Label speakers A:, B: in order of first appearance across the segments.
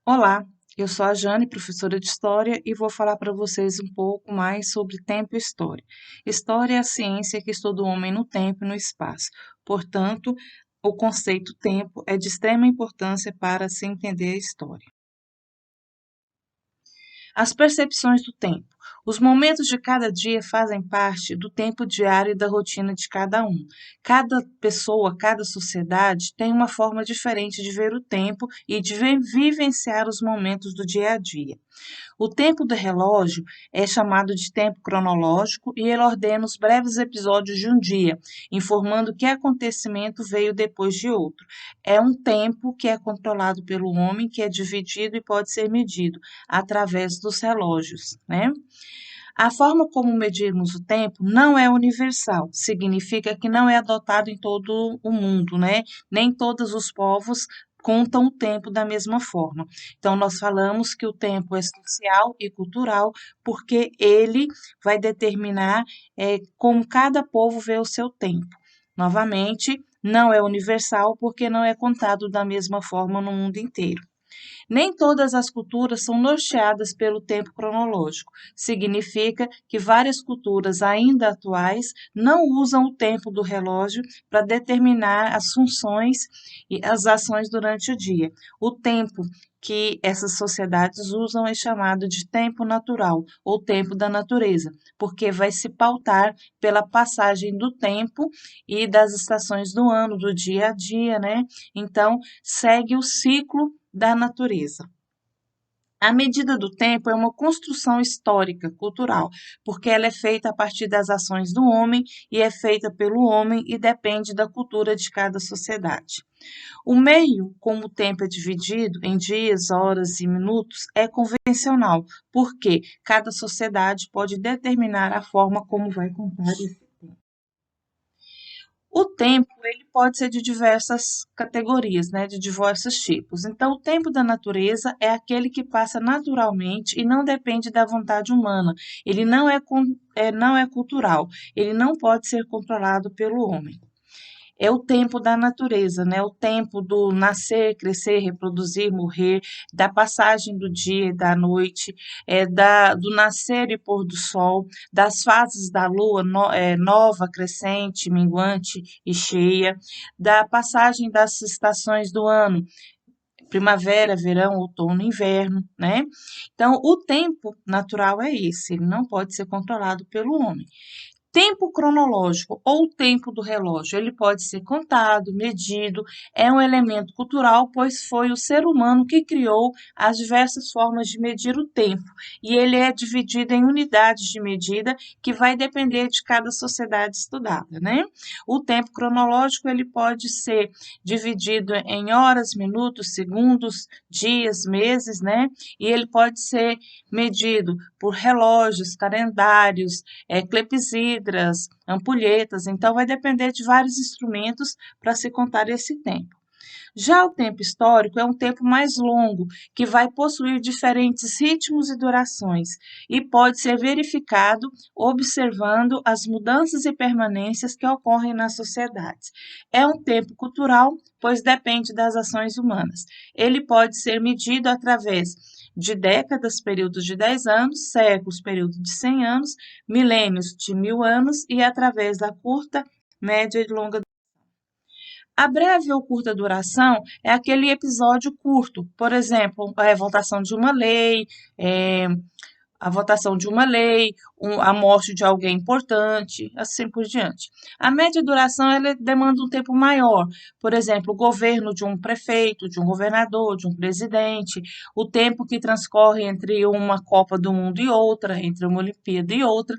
A: Olá, eu sou a Jane, professora de História, e vou falar para vocês um pouco mais sobre tempo e história. História é a ciência que estuda o homem no tempo e no espaço. Portanto, o conceito tempo é de extrema importância para se entender a história. As percepções do tempo. Os momentos de cada dia fazem parte do tempo diário e da rotina de cada um. Cada pessoa, cada sociedade tem uma forma diferente de ver o tempo e de vivenciar os momentos do dia a dia. O tempo do relógio é chamado de tempo cronológico e ele ordena os breves episódios de um dia, informando que acontecimento veio depois de outro. É um tempo que é controlado pelo homem, que é dividido e pode ser medido através dos relógios, né? A forma como medirmos o tempo não é universal, significa que não é adotado em todo o mundo, né? Nem todos os povos contam o tempo da mesma forma. Então, nós falamos que o tempo é social e cultural, porque ele vai determinar como cada povo vê o seu tempo. Novamente, não é universal, porque não é contado da mesma forma no mundo inteiro. Nem todas as culturas são norteadas pelo tempo cronológico. Significa que várias culturas ainda atuais não usam o tempo do relógio para determinar as funções e as ações durante o dia. O tempo que essas sociedades usam é chamado de tempo natural ou tempo da natureza, porque vai se pautar pela passagem do tempo e das estações do ano, do dia a dia, né? Então, segue o ciclo da natureza. A medida do tempo é uma construção histórica, cultural, porque ela é feita a partir das ações do homem e é feita pelo homem e depende da cultura de cada sociedade. O meio como o tempo é dividido em dias, horas e minutos é convencional, porque cada sociedade pode determinar a forma como vai contar esse tempo. O tempo, ele pode ser de diversas categorias, né, de diversos tipos. Então, o tempo da natureza é aquele que passa naturalmente e não depende da vontade humana. Ele não é cultural, ele não pode ser controlado pelo homem. É o tempo da natureza, né? O tempo do nascer, crescer, reproduzir, morrer, da passagem do dia e da noite, do nascer e pôr do sol, das fases da lua nova, crescente, minguante e cheia, da passagem das estações do ano, primavera, verão, outono, inverno, né? Então, o tempo natural é esse, ele não pode ser controlado pelo homem. Tempo cronológico ou tempo do relógio, ele pode ser contado, medido, é um elemento cultural, pois foi o ser humano que criou as diversas formas de medir o tempo, e ele é dividido em unidades de medida que vai depender de cada sociedade estudada, né? O tempo cronológico, ele pode ser dividido em horas, minutos, segundos, dias, meses, né? E ele pode ser medido por relógios, calendários, clepsidras, ampulhetas, então vai depender de vários instrumentos para se contar esse tempo. Já o tempo histórico é um tempo mais longo, que vai possuir diferentes ritmos e durações, e pode ser verificado observando as mudanças e permanências que ocorrem nas sociedades. É um tempo cultural, pois depende das ações humanas. Ele pode ser medido através de décadas, períodos de 10 anos, séculos, período de 100 anos, milênios de 1000 anos e através da curta, média e longa. A breve ou curta duração é aquele episódio curto, por exemplo, a votação de uma lei, é, a votação de uma lei, a morte de alguém importante, assim por diante. A média duração ela demanda um tempo maior, por exemplo, o governo de um prefeito, de um governador, de um presidente, o tempo que transcorre entre uma Copa do Mundo e outra, entre uma Olimpíada e outra.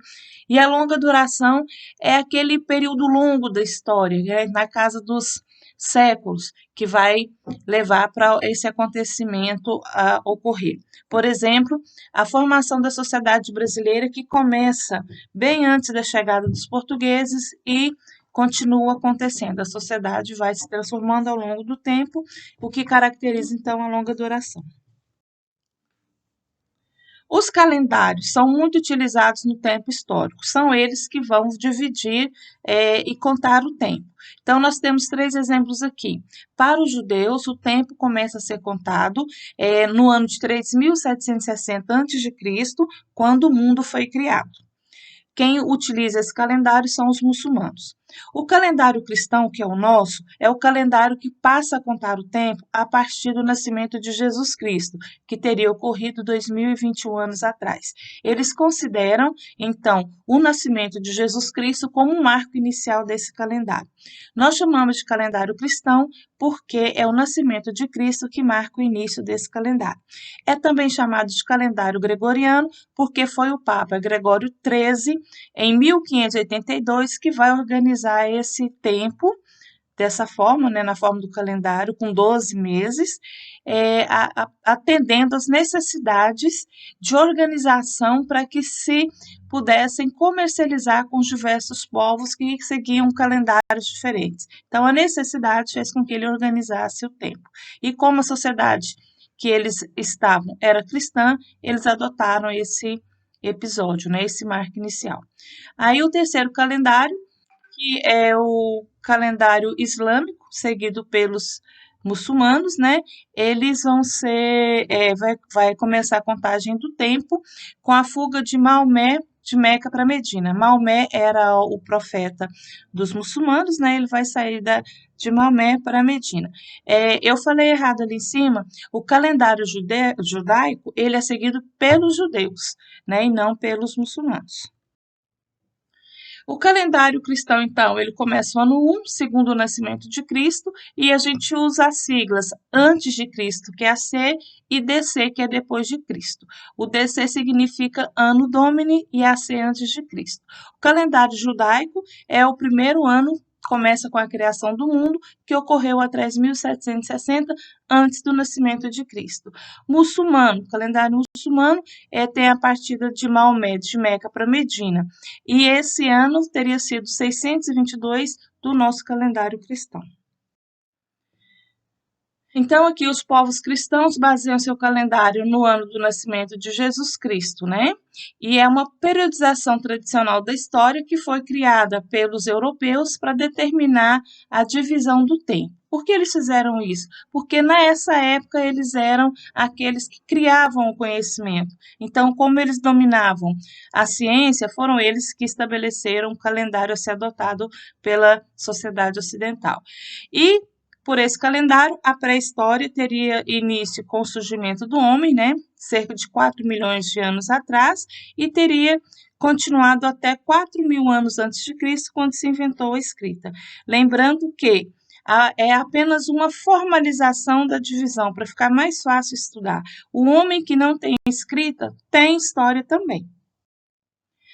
A: E a longa duração é aquele período longo da história, né, na casa dos séculos, que vai levar para esse acontecimento a ocorrer. Por exemplo, a formação da sociedade brasileira, que começa bem antes da chegada dos portugueses e continua acontecendo. A sociedade vai se transformando ao longo do tempo, o que caracteriza então a longa duração. Os calendários são muito utilizados no tempo histórico, são eles que vão dividir e contar o tempo. Então, nós temos três exemplos aqui. Para os judeus, o tempo começa a ser contado no ano de 3.760 a.C., quando o mundo foi criado. Quem utiliza esse calendário são os muçulmanos. O calendário cristão, que é o nosso, é o calendário que passa a contar o tempo a partir do nascimento de Jesus Cristo, que teria ocorrido 2021 anos atrás. Eles consideram, então, o nascimento de Jesus Cristo como um marco inicial desse calendário. Nós chamamos de calendário cristão porque é o nascimento de Cristo que marca o início desse calendário. É também chamado de calendário gregoriano porque foi o Papa Gregório XIII, em 1582, que vai organizar esse tempo dessa forma, né, na forma do calendário, com 12 meses, atendendo às necessidades de organização para que se pudessem comercializar com os diversos povos que seguiam calendários diferentes. Então, a necessidade fez com que ele organizasse o tempo. E como a sociedade que eles estavam era cristã, eles adotaram esse episódio, né, esse marco inicial. Aí o terceiro calendário, que é o calendário islâmico, seguido pelos muçulmanos, né? Eles vão ser, vai começar a contagem do tempo com a fuga de Maomé de Meca para Medina. Maomé era o profeta dos muçulmanos, né? Ele vai sair de Maomé para Medina. Eu falei errado ali em cima. O calendário judaico ele é seguido pelos judeus, né? E não pelos muçulmanos. O calendário cristão, então, ele começa o ano 1, segundo o nascimento de Cristo, e a gente usa as siglas antes de Cristo, que é a C, e DC, que é depois de Cristo. O DC significa Anno Domini e a C antes de Cristo. O calendário judaico é o primeiro ano, começa com a criação do mundo, que ocorreu há 3.760 antes do nascimento de Cristo. Muçulmano, o calendário muçulmano tem a partida de Maomé de Meca para Medina. E esse ano teria sido 622 do nosso calendário cristão. Então, aqui os povos cristãos baseiam seu calendário no ano do nascimento de Jesus Cristo, né? E é uma periodização tradicional da história que foi criada pelos europeus para determinar a divisão do tempo. Por que eles fizeram isso? Porque nessa época eles eram aqueles que criavam o conhecimento. Então, como eles dominavam a ciência, foram eles que estabeleceram o calendário a ser adotado pela sociedade ocidental. E por esse calendário, a pré-história teria início com o surgimento do homem, né, cerca de 4 milhões de anos atrás, e teria continuado até 4.000 anos antes de Cristo, quando se inventou a escrita. Lembrando que é apenas uma formalização da divisão, para ficar mais fácil estudar. O homem que não tem escrita tem história também.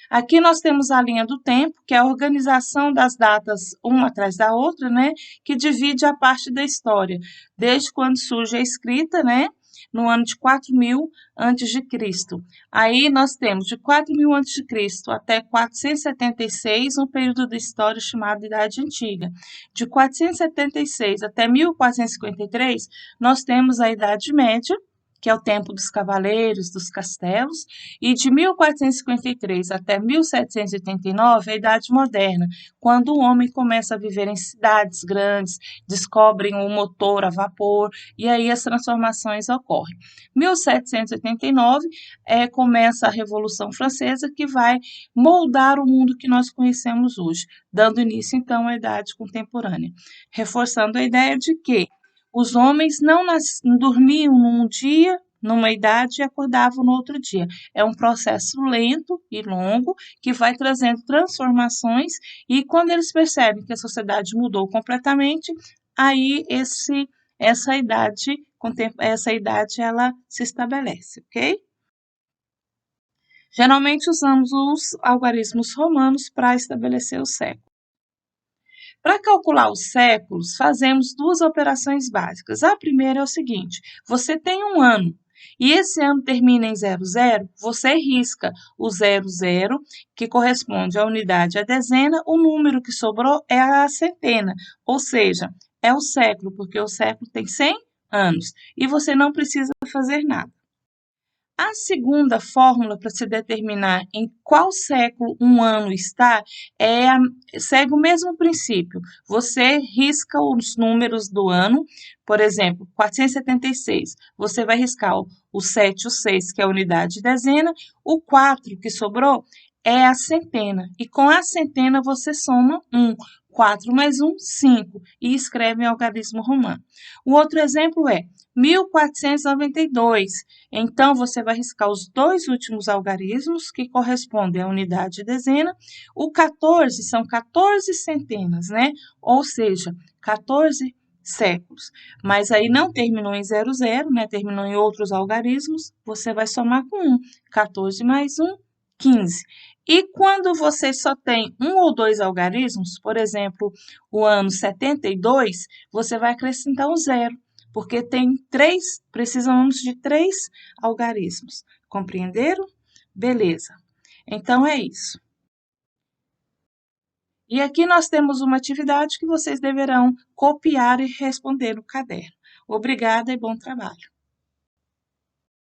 A: Aqui nós temos a linha do tempo, que é a organização das datas uma atrás da outra, né, que divide a parte da história, desde quando surge a escrita, né, no ano de 4.000 antes de Cristo. Aí nós temos de 4.000 antes de Cristo até 476, um período da história chamado Idade Antiga. De 476 até 1453, nós temos a Idade Média, que é o tempo dos cavaleiros, dos castelos, e de 1453 até 1789, a Idade Moderna, quando o homem começa a viver em cidades grandes, descobrem o motor a vapor, e aí as transformações ocorrem. 1789 começa a Revolução Francesa, que vai moldar o mundo que nós conhecemos hoje, dando início, então, à Idade Contemporânea, reforçando a ideia de que os homens não dormiam num dia, numa idade, e acordavam no outro dia. É um processo lento e longo que vai trazendo transformações e quando eles percebem que a sociedade mudou completamente, aí essa idade ela se estabelece, ok? Geralmente usamos os algarismos romanos para estabelecer o século. Para calcular os séculos, fazemos duas operações básicas. A primeira é o seguinte: você tem um ano e esse ano termina em 00, você risca o 00, que corresponde à unidade à dezena, o número que sobrou é a centena, ou seja, é o século, porque o século tem 100 anos e você não precisa fazer nada. A segunda fórmula para se determinar em qual século um ano está segue o mesmo princípio. Você risca os números do ano, por exemplo, 476. Você vai riscar o 7 e o 6, que é a unidade de dezena, o 4 que sobrou é a centena. E com a centena você soma 1. 4 mais 1, 5, e escreve em algarismo romano. O outro exemplo é 1492. Então, você vai riscar os dois últimos algarismos, que correspondem à unidade de dezena. O 14 são 14 centenas, né? Ou seja, 14 séculos. Mas aí não terminou em 00, né? Terminou em outros algarismos. Você vai somar com 1. 14 mais 1, 15. E quando você só tem um ou dois algarismos, por exemplo, o ano 72, você vai acrescentar o 0, porque precisamos de 3 algarismos. Compreenderam? Beleza. Então é isso. E aqui nós temos uma atividade que vocês deverão copiar e responder no caderno. Obrigada e bom trabalho.